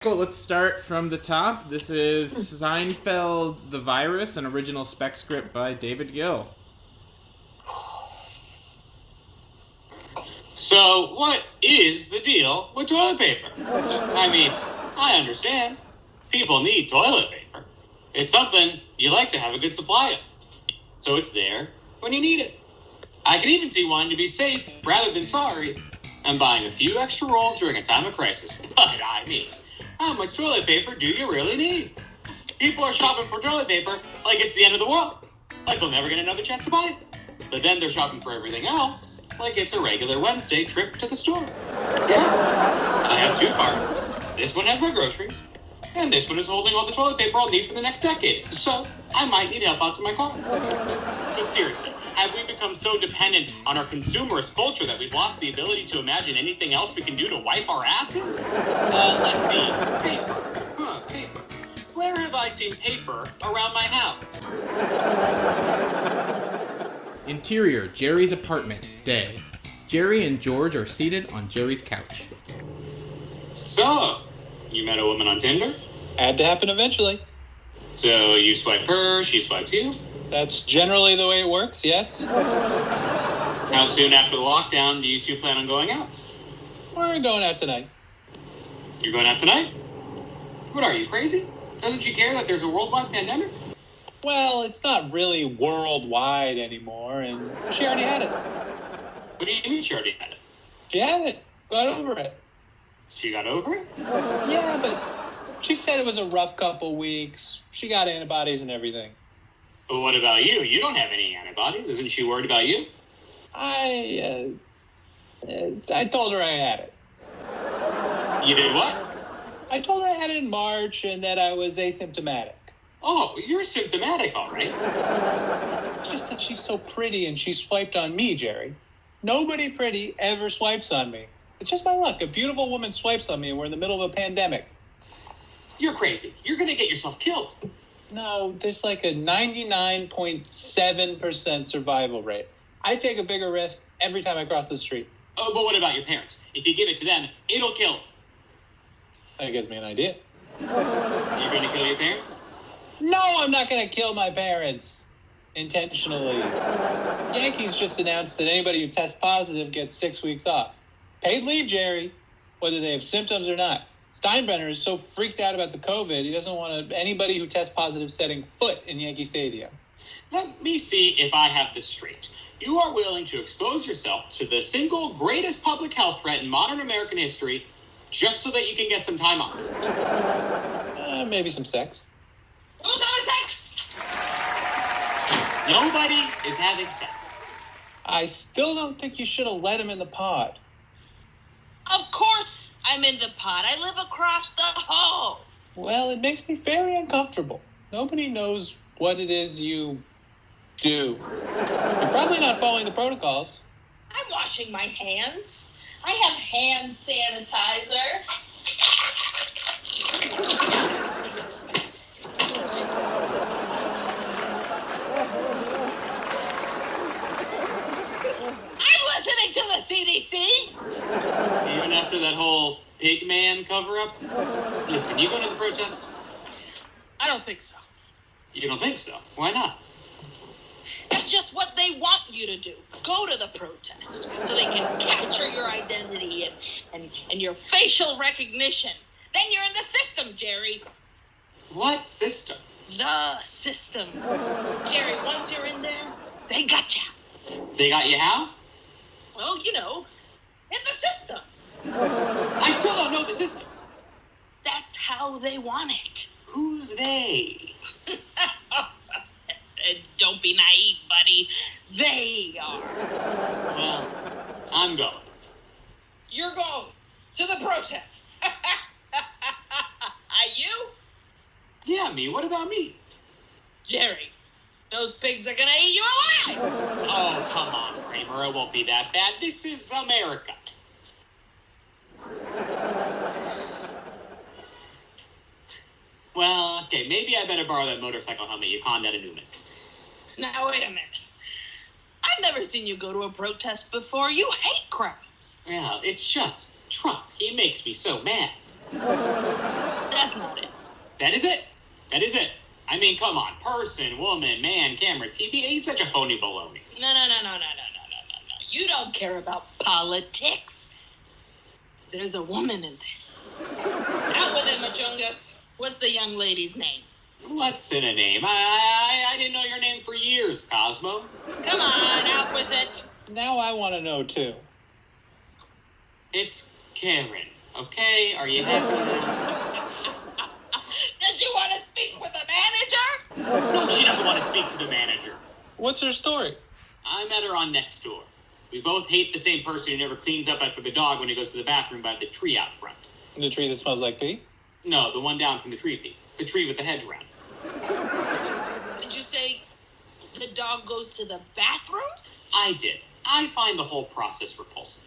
Cool, let's start from the top. This is Seinfeld the Virus, an original spec script by David Gill. So, what is the deal with toilet paper? I mean, I understand. People need toilet paper. It's something you like to have a good supply of. So it's there when you need it. I can even see wanting to be safe rather than sorry and buying a few extra rolls during a time of crisis. But I mean, how much toilet paper do you really need? People are shopping for toilet paper like it's the end of the world. Like they'll never get another chance to buy it. But then they're shopping for everything else like it's a regular Wednesday trip to the store. Yeah. I have two carts. This one has my groceries. And this one is holding all the toilet paper I'll need for the next decade. So I might need help out to my car. But seriously, have we become so dependent on our consumerist culture that we've lost the ability to imagine anything else we can do to wipe our asses? Let's see. Paper. Paper. Where have I seen paper around my house? Interior, Jerry's apartment, day. Jerry and George are seated on Jerry's couch. So, you met a woman on Tinder? Had to happen eventually. So you swipe her, she swipes you? That's generally the way it works, yes. How soon after the lockdown do you two plan on going out? We're going out tonight. You're going out tonight? What are you, crazy? Doesn't she care that there's a worldwide pandemic? Well, it's not really worldwide anymore, and she already had it. What do you mean she already had it? She had it. Got over it. She got over it? Yeah, but she said it was a rough couple weeks. She got antibodies and everything. But what about you? You don't have any antibodies. Isn't she worried about you? I told her I had it. You did what? I told her I had it in March and that I was asymptomatic. Oh, you're symptomatic, all right. It's just that she's so pretty and she swiped on me, Jerry. Nobody pretty ever swipes on me. It's just my luck. A beautiful woman swipes on me and we're in the middle of a pandemic. You're crazy. You're going to get yourself killed. No, there's like a 99.7% survival rate. I take a bigger risk every time I cross the street. Oh, but what about your parents? If you give it to them, it'll kill them. That gives me an idea. You're going to kill your parents? No, I'm not going to kill my parents. Intentionally. Yankees just announced that anybody who tests positive gets 6 weeks off. Paid leave, Jerry, whether they have symptoms or not. Steinbrenner is so freaked out about the COVID, he doesn't want anybody who tests positive setting foot in Yankee Stadium. Let me see if I have this straight. You are willing to expose yourself to the single greatest public health threat in modern American history just so that you can get some time off. Maybe some sex. Who's having sex? Nobody is having sex. I still don't think you should have let him in the pod. Of course I'm in the pod. I live across the hall. Well, it makes me very uncomfortable. Nobody knows what it is you do. You're probably not following the protocols. I'm washing my hands. I have hand sanitizer. I'm listening to the CDC. Even after that whole pig man cover-up? Listen, you going to the protest? I don't think so. You don't think so? Why not? That's just what they want you to do. Go to the protest so they can capture your identity and your facial recognition. Then you're in the system, Jerry. What system? The system. Jerry, once you're in there, they got you. They got you how? Well, you know, in the system. I still don't know the system. That's how they want it. Who's they? Don't be naive, buddy. They are. Well, I'm going. You're going to the protest. You? Yeah, me. What about me? Jerry, those pigs are gonna eat you alive! Oh, come on, Kramer. It won't be that bad. This is America. Well, okay, maybe I better borrow that motorcycle helmet you conned out of Newman. Now, wait a minute. I've never seen you go to a protest before. You hate crowds. Yeah, it's just Trump. He makes me so mad. That's not it. That is it. That is it. I mean, come on. Person, woman, man, camera, TV. He's such a phony baloney. No. You don't care about politics. There's a woman in this. Out with it, Machungus. What's the young lady's name? What's in a name? I didn't know your name for years, Cosmo. Come on, out with it. Now I want to know, too. It's Karen. Okay? Are you happy now? Does you want to speak with the manager? No, she doesn't want to speak to the manager. What's her story? I met her on Nextdoor. We both hate the same person who never cleans up after the dog when he goes to the bathroom by the tree out front. The tree that smells like pee? No, the one down from the tree peak. The tree with the hedge around. Did you say the dog goes to the bathroom? I did. I find the whole process repulsive.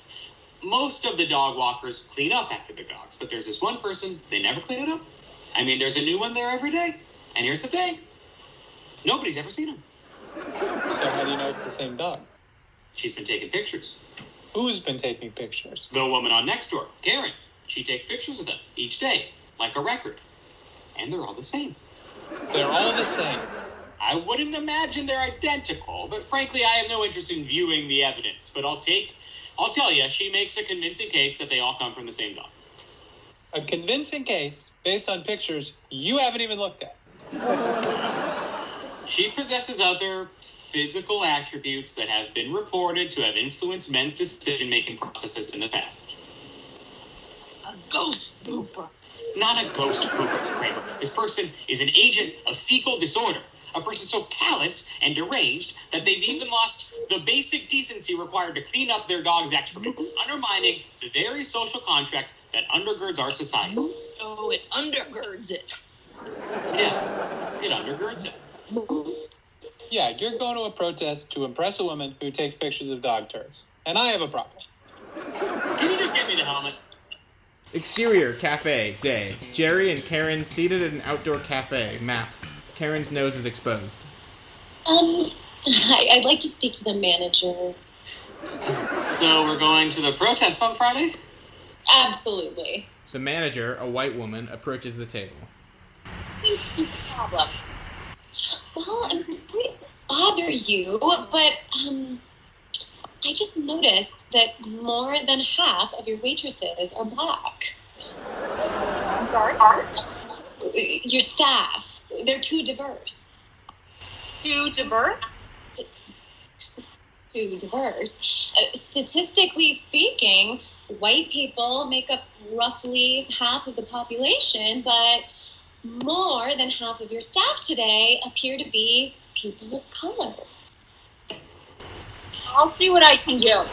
Most of the dog walkers clean up after their dogs, but there's this one person, they never clean it up. I mean, there's a new one there every day. And here's the thing. Nobody's ever seen him. So how do you know it's the same dog? She's been taking pictures. Who's been taking pictures? The woman on Nextdoor, Karen. She takes pictures of them each day, like a record. And they're all the same. They're all the same. I wouldn't imagine they're identical, but frankly, I have no interest in viewing the evidence. But I'll tell you, she makes a convincing case that they all come from the same dog. A convincing case based on pictures you haven't even looked at. She possesses other physical attributes that have been reported to have influenced men's decision-making processes in the past. A ghost pooper. Not a ghost pooper, Kramer. This person is an agent of fecal disorder. A person so callous and deranged that they've even lost the basic decency required to clean up their dog's excrement, undermining the very social contract that undergirds our society. Oh, it undergirds it. Yes, it undergirds it. Yeah, you're going to a protest to impress a woman who takes pictures of dog turds. And I have a problem. Can you just get me the helmet? Exterior, cafe, day. Jerry and Karen seated at an outdoor cafe, masked. Karen's nose is exposed. I'd like to speak to the manager. So we're going to the protest on Friday? Absolutely. The manager, a white woman, approaches the table. Seems to be the problem. Well, I'm sorry to bother you, but I just noticed that more than half of your waitresses are black. I'm sorry? Your staff, they're too diverse. Too diverse? Too diverse. Statistically speaking, white people make up roughly half of the population, but more than half of your staff today appear to be people of color. I'll see what I can do.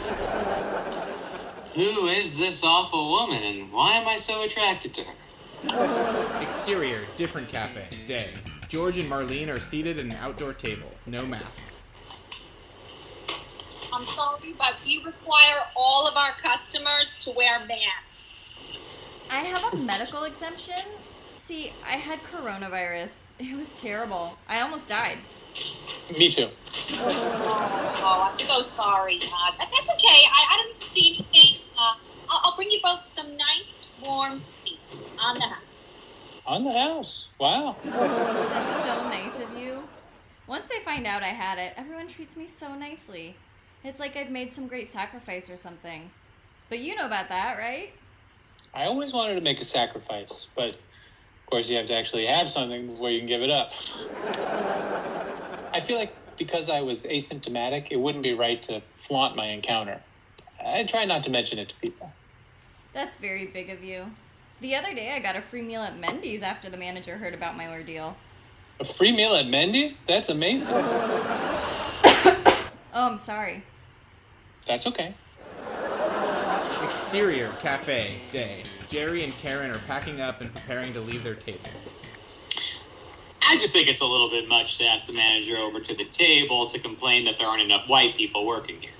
Who is this awful woman, and why am I so attracted to her? Exterior, different cafe, day. George and Marlene are seated at an outdoor table, no masks. I'm sorry, but we require all of our customers to wear masks. I have a medical exemption. See, I had coronavirus. It was terrible. I almost died. Me too. Oh, I'm so sorry. That's okay. I don't see anything. I'll bring you both some nice warm tea on the house. On the house. Wow. That's so nice of you. Once they find out I had it, everyone treats me so nicely. It's like I've made some great sacrifice or something. But you know about that, right? I always wanted to make a sacrifice, but of course you have to actually have something before you can give it up. I feel like because I was asymptomatic, it wouldn't be right to flaunt my encounter. I try not to mention it to people. That's very big of you. The other day I got a free meal at Mendy's after the manager heard about my ordeal. A free meal at Mendy's? That's amazing. Oh, I'm sorry. That's okay. Exterior, cafe, day. Jerry and Karen are packing up and preparing to leave their table. I just think it's a little bit much to ask the manager over to the table to complain that there aren't enough white people working here.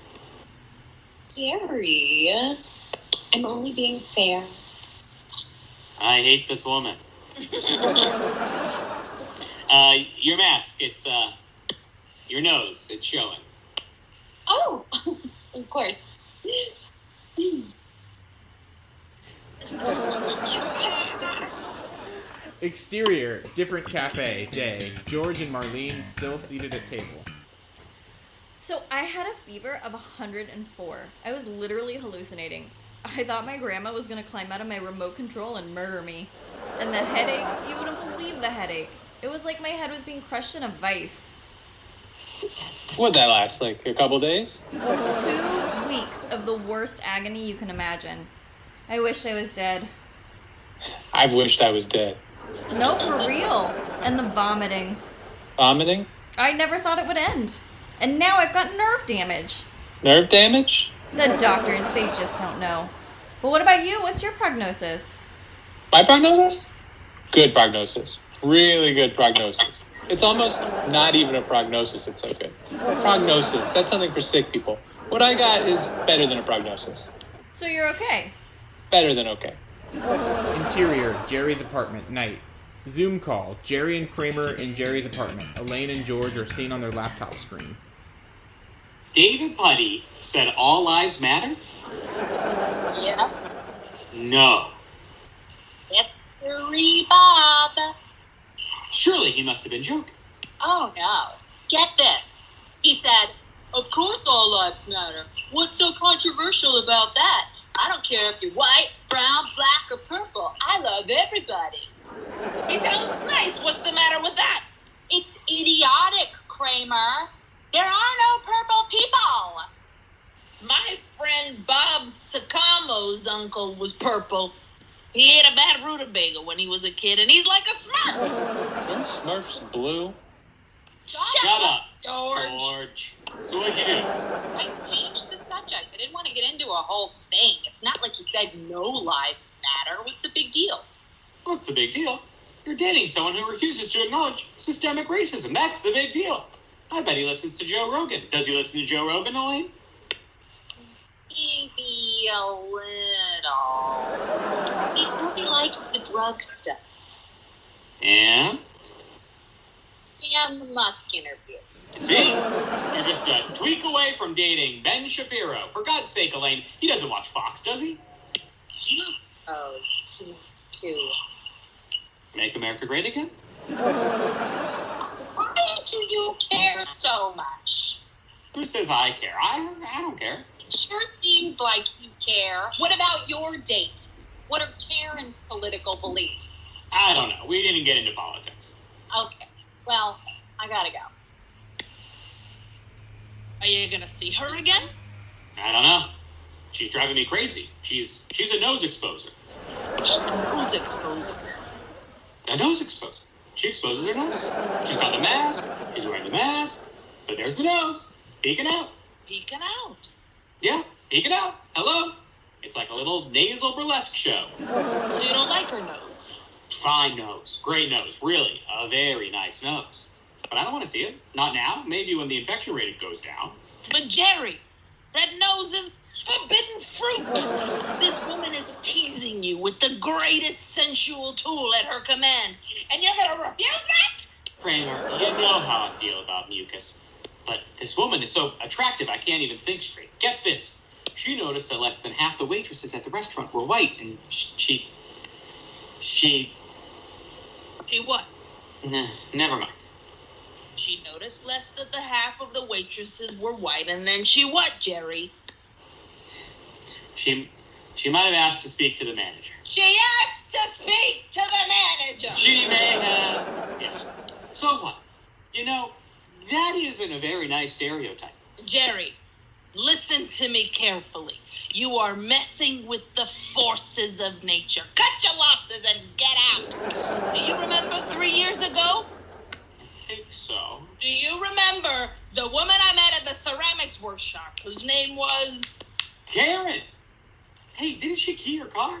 Jerry, I'm only being fair. I hate this woman. Your mask, it's, your nose, it's showing. Oh, of course. Exterior, different cafe, day. George and Marlene still seated at table. So I had a fever of 104. I was literally hallucinating. I thought my grandma was gonna climb out of my remote control and murder me. And the headache, you wouldn't believe the headache. It was like my head was being crushed in a vice. What'd that last, like a couple days? 2 weeks of the worst agony you can imagine. I wished I was dead. I've wished I was dead. No, for real. And the vomiting. Vomiting? I never thought it would end. And now I've got nerve damage. Nerve damage? The doctors, they just don't know. But what about you? What's your prognosis? My prognosis? Good prognosis. Really good prognosis. It's almost not even a prognosis, it's so good. Prognosis, that's something for sick people. What I got is better than a prognosis. So you're okay? Better than okay. Interior, Jerry's apartment, night. Zoom call, Jerry and Kramer in Jerry's apartment. Elaine and George are seen on their laptop screen. David Putty said all lives matter? Yep. No. Mystery Bob. Surely he must have been joking. Oh no. Get this. He said, "Of course all lives matter. What's so controversial about that? I don't care if you're white, brown, black, or purple. I love everybody." He sounds nice. What's the matter with that? It's idiotic, Kramer. There are no purple people. My friend Bob Sakamo's uncle was purple. He ate a bad rutabaga when he was a kid, and he's like a Smurf. Aren't Smurfs blue? Shut up, George. So what'd you do? I changed the subject. I didn't want to get into a whole thing. It's not like you said no lives matter. What's the big deal? What's the big deal? You're dating someone who refuses to acknowledge systemic racism. That's the big deal. I bet he listens to Joe Rogan. Does he listen to Joe Rogan, Elaine? Maybe a little. He says he likes the drug stuff And? and the Musk interviews. See? You're just a tweak away from dating Ben Shapiro. For God's sake, Elaine, he doesn't watch Fox, does he? I suppose he needs to. Make America great again? Why do you care so much? Who says I care? I don't care. Sure seems like you care. What about your date? What are Karen's political beliefs? I don't know. We didn't get into politics. Okay, well, I gotta go. Are you gonna see her again? I don't know. She's driving me crazy. She's a nose exposer. Who's exposing her? A nose exposer. She exposes her nose. She's got the mask. She's wearing the mask. But there's the nose. Peeking out. Peeking out. Yeah, peeking out. Hello. It's like a little nasal burlesque show. So you don't like her nose? Fine nose. Great nose. Really. A very nice nose. But I don't want to see it. Not now. Maybe when the infection rate goes down. But Jerry, that nose is forbidden fruit. This woman is teasing you with the greatest sensual tool at her command. And you're gonna refuse that? Kramer, you know how I feel about mucus. But this woman is so attractive I can't even think straight. Get this. She noticed that less than half the waitresses at the restaurant were white, and she... She what? Nah, never mind. She noticed less than the half of the waitresses were white, and then she what, Jerry? She might have asked to speak to the manager. She asked to speak to the manager. She may have... Yes. So what? You know, that isn't a very nice stereotype. Jerry, listen to me carefully. You are messing with the forces of nature. Cut your losses and get out. Do you remember 3 years ago? I think so. Do you remember the woman I met at the ceramics workshop whose name was... Karen! Hey, didn't she key your car?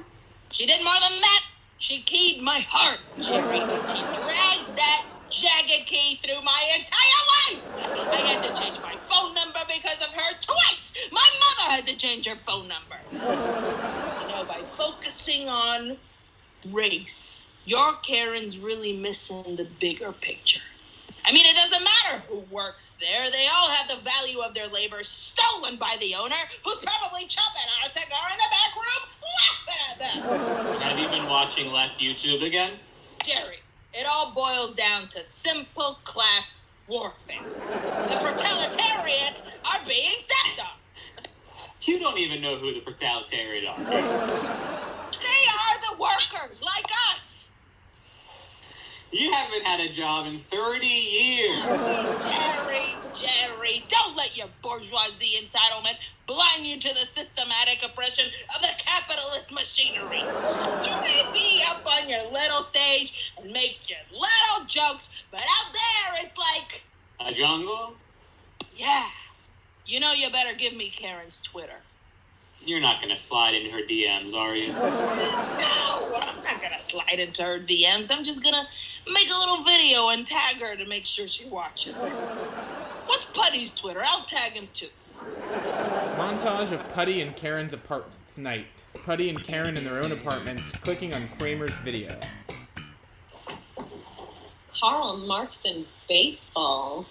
She did more than that. She keyed my heart, Jerry. She dragged that jagged key through my entire life. I had to change my phone number because of her twice. My mother had to change her phone number. You know, by focusing on race, your Karen's really missing the bigger picture. I mean, it doesn't matter who works there. They all have the value of their labor stolen by the owner, who's probably chomping on a cigar in the back room, laughing at them. Have you been watching Left YouTube again? Jerry, it all boils down to simple class warfare. The proletariat are being stepped on. You don't even know who the proletariat are. They are the workers, like us. You haven't had a job in 30 years. Jerry, don't let your bourgeoisie entitlement blind you to the systematic oppression of the capitalist machinery. You may be up on your little stage and make your little jokes, but out there it's like... A jungle? Yeah. You know you better give me Karen's Twitter. You're not going to slide into her DMs, are you? No, I'm not going to slide into her DMs. I'm just going to make a little video and tag her to make sure she watches it. What's Putty's Twitter? I'll tag him too. Montage of Putty and Karen's apartments. Night. Putty and Karen in their own apartments, clicking on Kramer's video. Karl Marx in baseball.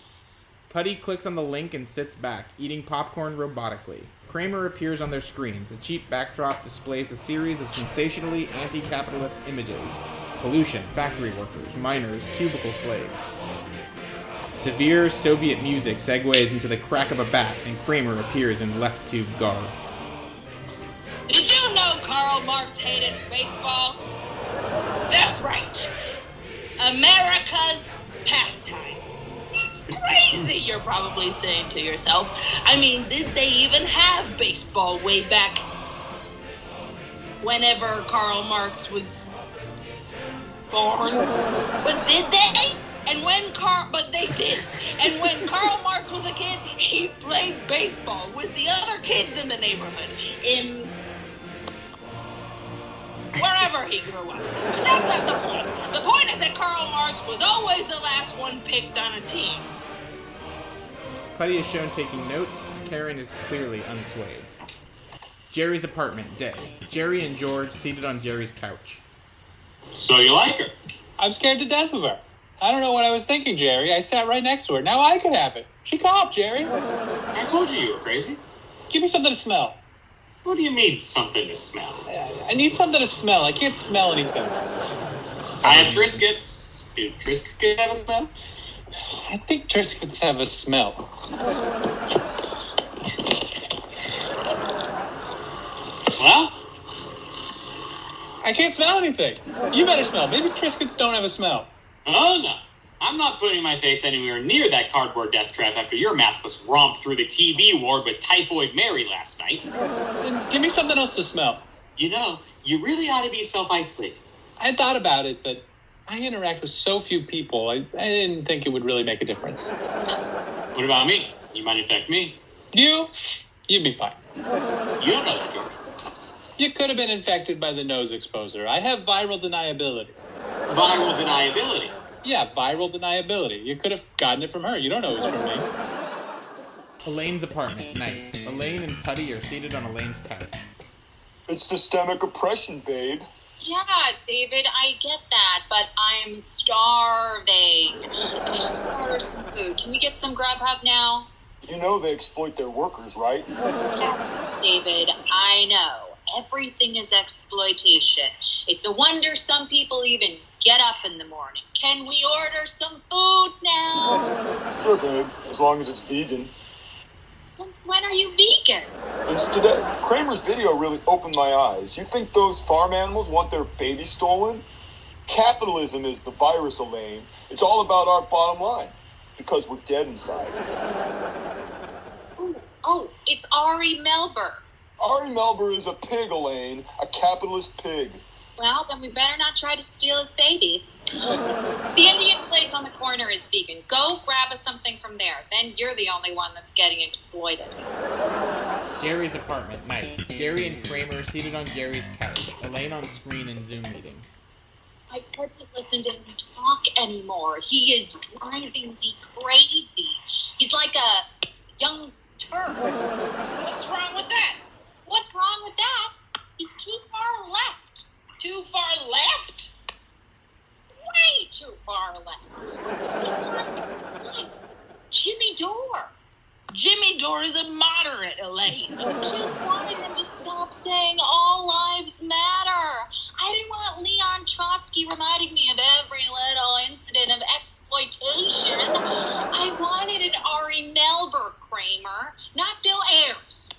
Putty clicks on the link and sits back, eating popcorn robotically. Kramer appears on their screens. A cheap backdrop displays a series of sensationally anti-capitalist images. Pollution, factory workers, miners, cubicle slaves. Severe Soviet music segues into the crack of a bat, and Kramer appears in left tube garb. Did you know Karl Marx hated baseball? That's right. America's pastime. Crazy, you're probably saying to yourself. I mean, did they even have baseball way back whenever Karl Marx was born? But did they? But they did. And when Karl Marx was a kid, he played baseball with the other kids in the neighborhood, in wherever he grew up. But that's not the point. The point is that Karl Marx was always the last one picked on a team. Putty is shown taking notes. Karen is clearly unswayed. Jerry's apartment, day. Jerry and George seated on Jerry's couch. So you like her? I'm scared to death of her. I don't know what I was thinking, Jerry. I sat right next to her. Now I could have it. She coughed, Jerry. I told you were crazy. Give me something to smell. What do you mean, something to smell? I need something to smell. I can't smell anything. I have Triscuits. Do Triscuits have a smell? I think Triscuits have a smell. Well? I can't smell anything. You better smell. Maybe Triscuits don't have a smell. Oh, no. I'm not putting my face anywhere near that cardboard death trap after your maskless romp through the TV ward with Typhoid Mary last night. Then give me something else to smell. You know, you really ought to be self-isolating. I thought about it, but I interact with so few people. I didn't think it would really make a difference. What about me? You might infect me. You'd be fine. You don't know that, George. You could have been infected by the nose exposure. I have viral deniability. Viral deniability? Yeah, viral deniability. You could have gotten it from her. You don't know it was from me. Elaine's apartment, night. Elaine and Putty are seated on Elaine's couch. It's systemic oppression, babe. Yeah, David, I get that, but I'm starving. I just want to order some food. Can we get some Grubhub now? You know they exploit their workers, right? Yes, David, I know. Everything is exploitation. It's a wonder some people even get up in the morning. Can we order some food now? Sure, babe, as long as it's vegan. Since when are you vegan? Since today. Kramer's video really opened my eyes. You think those farm animals want their baby stolen? Capitalism is the virus, Elaine. It's all about our bottom line. Because we're dead inside. Oh, it's Ari Melber. Ari Melber is a pig, Elaine. A capitalist pig. Well, then we better not try to steal his babies. The Indian place on the corner is vegan. Go grab us something from there. Then you're the only one that's getting exploited. Jerry's apartment, night. Jerry and Kramer seated on Jerry's couch. Elaine on screen in Zoom meeting. I couldn't listen to him talk anymore. He is driving me crazy. He's like a young Turk. What's wrong with that? What's wrong with that? He's too far left. Too far left? Way too far left. He's like Jimmy Dore. Jimmy Dore is a moderate, Elaine. I just wanted him to stop saying all lives matter. I didn't want Leon Trotsky reminding me of every little incident of exploitation. I wanted an Ari Melber Kramer, not Bill Ayers.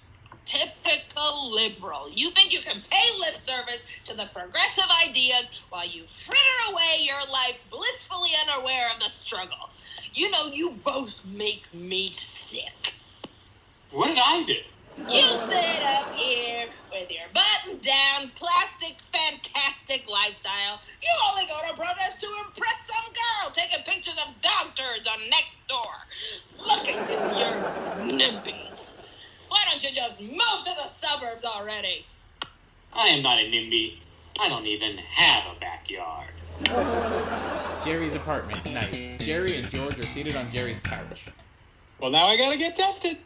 Typical liberal. You think you can pay lip service to the progressive ideas while you fritter away your life blissfully unaware of the struggle. You know, you both make me sick. What did I do? You sit up here with your button-down, plastic, fantastic lifestyle. You only go to protest to impress some girl taking pictures of dog turds on Nextdoor. Look at your NIMBYs. Why don't you just move to the suburbs already? I am not a NIMBY. I don't even have a backyard. Jerry's apartment, night. Jerry and George are seated on Jerry's couch. Well, now I gotta get tested.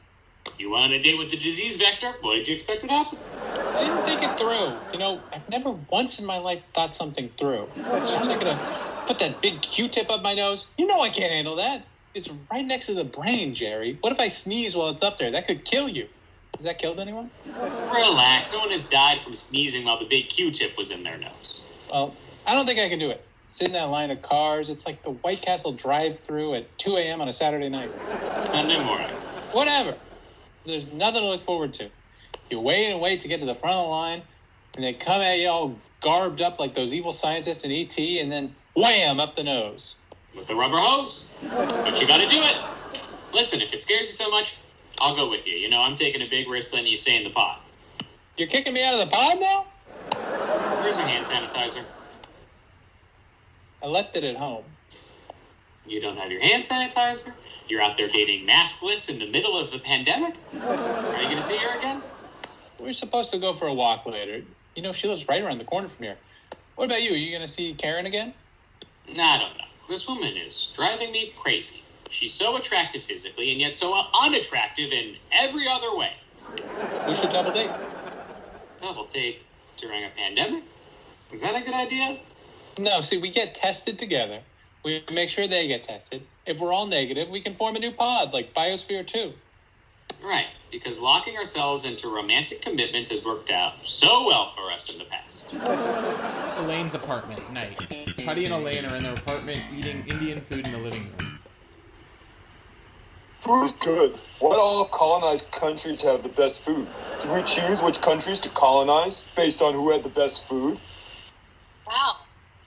You went on a date with the disease vector? What did you expect would happen? I didn't think it through. You know, I've never once in my life thought something through. How am I gonna put that big Q-tip up my nose? You know I can't handle that. It's right next to the brain, Jerry. What if I sneeze while it's up there? That could kill you. Has that killed anyone? Relax. No one has died from sneezing while the big Q-tip was in their nose. Well, I don't think I can do it. Sit in that line of cars. It's like the White Castle drive-through at 2 a.m. on a Saturday night. Sunday morning. Whatever. There's nothing to look forward to. You wait and wait to get to the front of the line, and they come at you all garbed up like those evil scientists in E.T., and then wham, up the nose. With a rubber hose. But you gotta do it. Listen, if it scares you so much, I'll go with you. You know, I'm taking a big risk letting you stay in the pod. You're kicking me out of the pod now? Where's your hand sanitizer? I left it at home. You don't have your hand sanitizer? You're out there dating maskless in the middle of the pandemic? Are you gonna see her again? We're supposed to go for a walk later. You know, she lives right around the corner from here. What about you? Are you going to see Karen again? I don't know. This woman is driving me crazy. She's so attractive physically and yet so unattractive in every other way. We should double date. Double date during a pandemic? Is that a good idea? No, see, we get tested together. We make sure they get tested. If we're all negative, we can form a new pod, like Biosphere 2. Right, because locking ourselves into romantic commitments has worked out so well for us in the past. Elaine's apartment, night. Putty and Elaine are in their apartment eating Indian food in the living room. Food is good. Why do all colonized countries have the best food? Did we choose which countries to colonize based on who had the best food? Wow,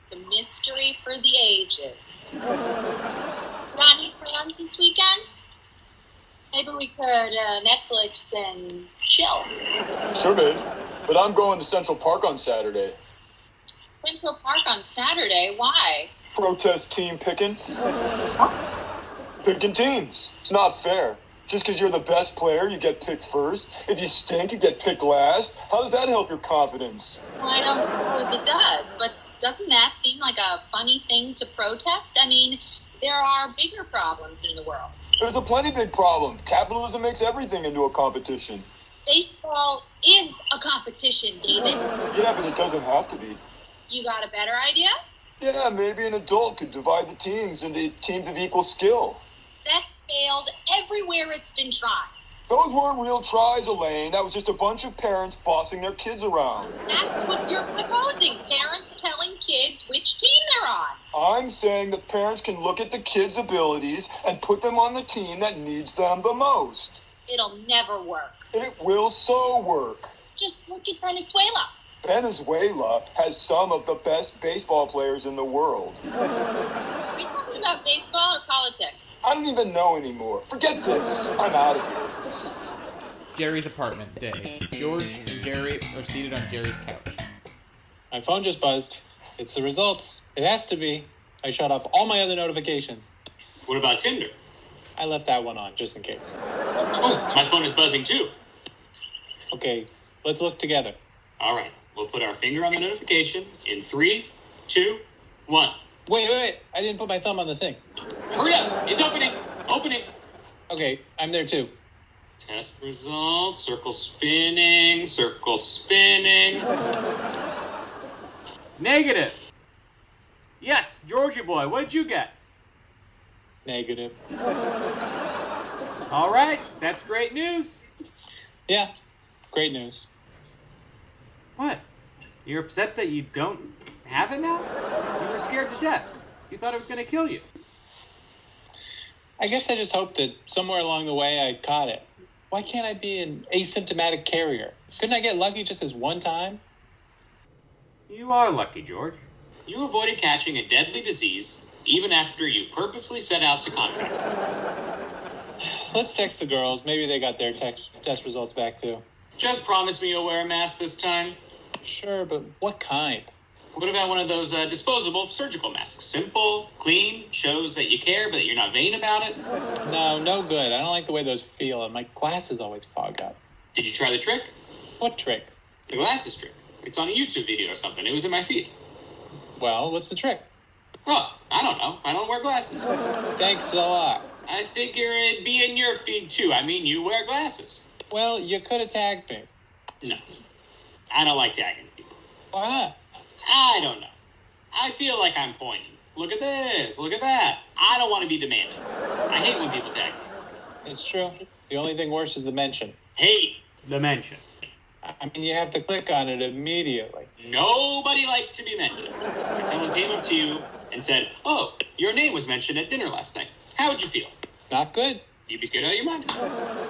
it's a mystery for the ages. Got any plans this weekend? Maybe we could Netflix and chill. Sure, babe. But I'm going to Central Park on Saturday. Central Park on Saturday? Why? Protest team picking. Picking teams. It's not fair. Just because you're the best player, you get picked first. If you stink, you get picked last. How does that help your confidence? Well, I don't suppose it does, but doesn't that seem like a funny thing to protest? I mean, there are bigger problems in the world. There's a plenty big problem. Capitalism makes everything into a competition. Baseball is a competition, David. Yeah, but it doesn't have to be. You got a better idea? Yeah, maybe an adult could divide the teams into teams of equal skill. That failed everywhere it's been tried. Those weren't real tries, Elaine. That was just a bunch of parents bossing their kids around. That's what you're proposing. Parents telling kids which team they're on. I'm saying that parents can look at the kids' abilities and put them on the team that needs them the most. It'll never work. It will so work. Just look at Venezuela. Venezuela has some of the best baseball players in the world. Are we talking about baseball or politics? I don't even know anymore. Forget this. I'm out of here. Jerry's apartment, day. George and Jerry are seated on Jerry's couch. My phone just buzzed. It's the results. It has to be. I shut off all my other notifications. What about Tinder? I left that one on, just in case. Oh, my phone is buzzing too. Okay, let's look together. All right, we'll put our finger on the notification in 3, 2, 1. Wait. I didn't put my thumb on the thing. Hurry up! It's opening! Opening! Okay, I'm there too. Test results. Circle spinning. Circle spinning. Negative. Yes, Georgie boy, what did you get? Negative. All right, that's great news. Yeah, great news. What? You're upset that you don't have it now? You were scared to death. You thought it was going to kill you. I guess I just hope that somewhere along the way I caught it. Why can't I be an asymptomatic carrier? Couldn't I get lucky just this one time? You are lucky, George. You avoided catching a deadly disease even after you purposely set out to contract it. Let's text the girls. Maybe they got their test results back too. Just promise me you'll wear a mask this time. Sure, but what kind? What about one of those disposable surgical masks? Simple, clean, shows that you care, but you're not vain about it. No, no good. I don't like the way those feel, and my glasses always fog up. Did you try the trick? What trick? The glasses trick. It's on a YouTube video or something. It was in my feed. Well, what's the trick? Oh, I don't know. I don't wear glasses. Thanks a lot. I figure it'd be in your feed, too. I mean, you wear glasses. Well, you could have tagged me. No. I don't like tagging people. Why not? I don't know. I feel like I'm pointing. Look at this. Look at that. I don't want to be demanding. I hate when people tag me. It's true. The only thing worse is the mention. Hate. The mention. I mean, you have to click on it immediately. Nobody likes to be mentioned. If someone came up to you and said, "Oh, your name was mentioned at dinner last night," how would you feel? Not good. You'd be scared out of your mind.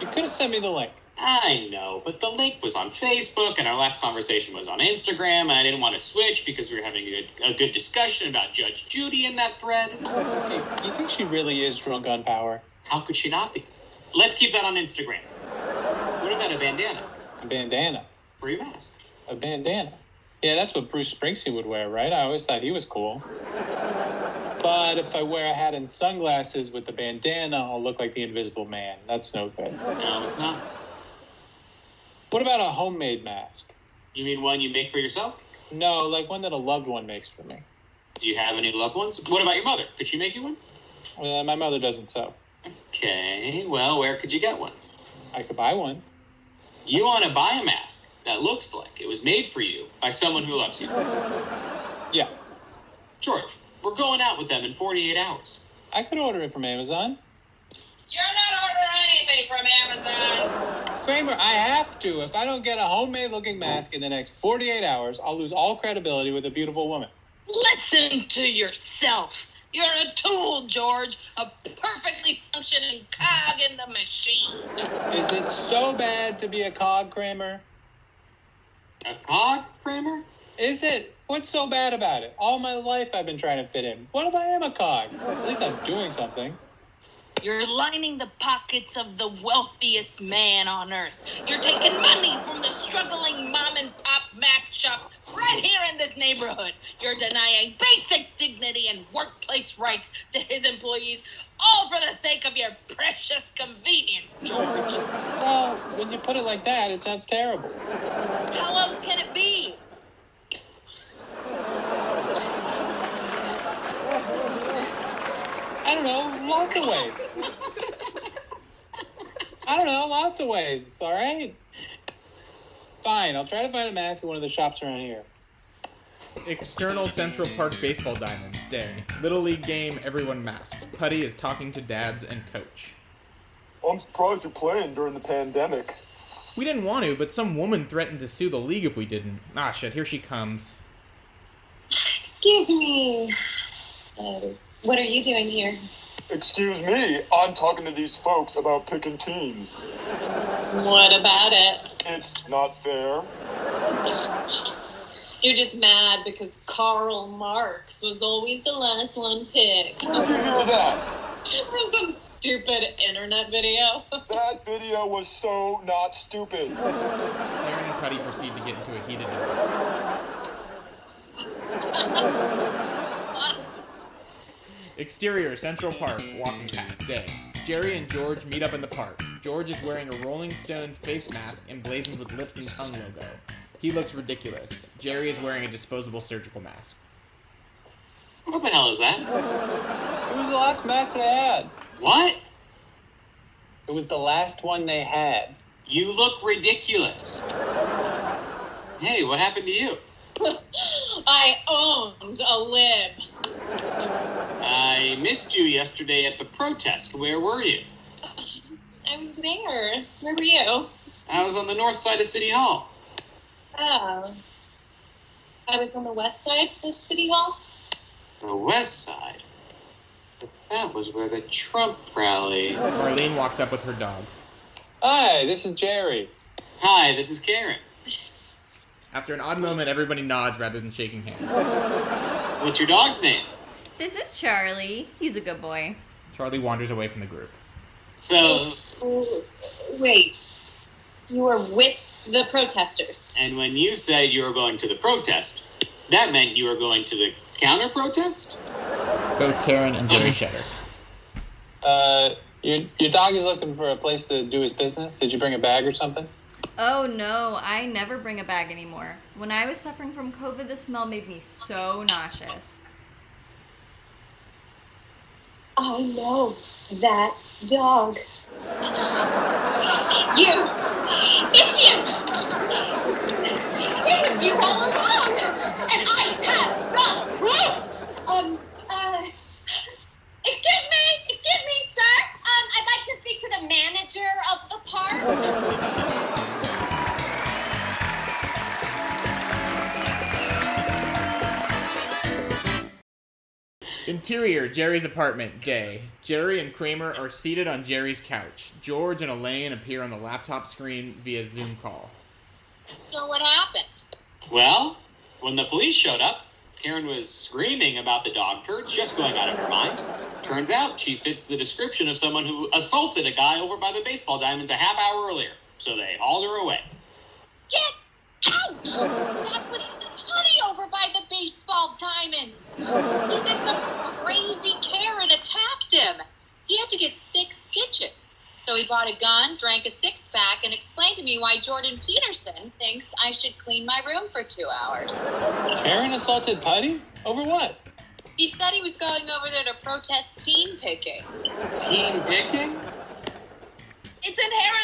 You could have sent me the link. I know, but the link was on Facebook, and our last conversation was on Instagram, and I didn't want to switch because we were having a good discussion about Judge Judy in that thread. Hey, you think she really is drunk on power? How could she not be? Let's keep that on Instagram. What about a bandana? A bandana. For your mask. A bandana. Yeah, that's what Bruce Springsteen would wear, right? I always thought he was cool. But if I wear a hat and sunglasses with the bandana, I'll look like the Invisible Man. That's no good. No, it's not. What about a homemade mask? You mean one you make for yourself? No, like one that a loved one makes for me. Do you have any loved ones? What about your mother? Could she make you one? My mother doesn't sew. Okay, well, where could you get one? I could buy one. You want to buy a mask that looks like it was made for you by someone who loves you. Yeah. George, we're going out with them in 48 hours. I could order it from Amazon. You're not ordering anything from Amazon. Kramer, I have to. If I don't get a homemade looking mask in the next 48 hours, I'll lose all credibility with a beautiful woman. Listen to yourself. You're a tool, George. A perfectly functioning cog in the machine. Is it so bad to be a cog, Kramer? A cog, Kramer? Is it? What's so bad about it? All my life I've been trying to fit in. What if I am a cog? At least I'm doing something. You're lining the pockets of the wealthiest man on earth. You're taking money from the struggling mom and pop mask shops right here in this neighborhood. You're denying basic dignity and workplace rights to his employees, all for the sake of your precious convenience, George. Well, when you put it like that, it sounds terrible. How else can it be? I don't know, lots of ways. Lots of ways, all right? Fine, I'll try to find a mask at one of the shops around here. External Central Park baseball diamonds day. Little League game, everyone masked. Putty is talking to dads and coach. I'm surprised you're playing during the pandemic. We didn't want to, but some woman threatened to sue the league if we didn't. Ah, shit, here she comes. Excuse me. What are you doing here? Excuse me, I'm talking to these folks about picking teams. What about it? It's not fair. You're just mad because Karl Marx was always the last one picked. Where'd you hear that? From some stupid internet video. That video was so not stupid. Karen and Putty proceed to get into a heated debate. Exterior, Central Park, walking path, day. Jerry and George meet up in the park. George is wearing a Rolling Stones face mask emblazoned with lips and tongue logo. He looks ridiculous. Jerry is wearing a disposable surgical mask. What the hell is that? It was the last mask they had. What? It was the last one they had. You look ridiculous. Hey, what happened to you? I owned a lib. I missed you yesterday at the protest. Where were you? I was there. Where were you? I was on the north side of City Hall. Oh. I was on the west side of City Hall. The West Side. But that was where the Trump rally. Marlene walks up with her dog. Hi, this is Jerry. Hi, this is Karen. After an odd moment, everybody nods rather than shaking hands. What's your dog's name? This is Charlie. He's a good boy. Charlie wanders away from the group. So, Wait, you were with the protesters. and when you said you were going to the protest, that meant you were going to the counter-protest? Both Karen and Jerry shudder. Your dog is looking for a place to do his business. Did you bring a bag or something? Oh no, I never bring a bag anymore. When I was suffering from COVID, the smell made me so nauseous. I know that dog. You! It's you! It was you all along! And I have the proof! Excuse me, sir. I'd like to speak to the manager of the park. Interior, Jerry's apartment, day. Jerry and Kramer are seated on Jerry's couch. George and Elaine appear on the laptop screen via Zoom call. So what happened? Well, when the police showed up, Karen was screaming about the dog turds just going out of her mind. Turns out she fits the description of someone who assaulted a guy over by the baseball diamonds a half hour earlier. So they hauled her away. Get out! That was Honey over by the baseball diamonds. He said some crazy Karen attacked him. He had to get 6 stitches. So he bought a gun, drank a 6-pack, and explained to me why Jordan Peterson thinks I should clean my room for 2 hours. Karen assaulted Putty? Over what? He said he was going over there to protest teen picking. Teen picking? It's inherent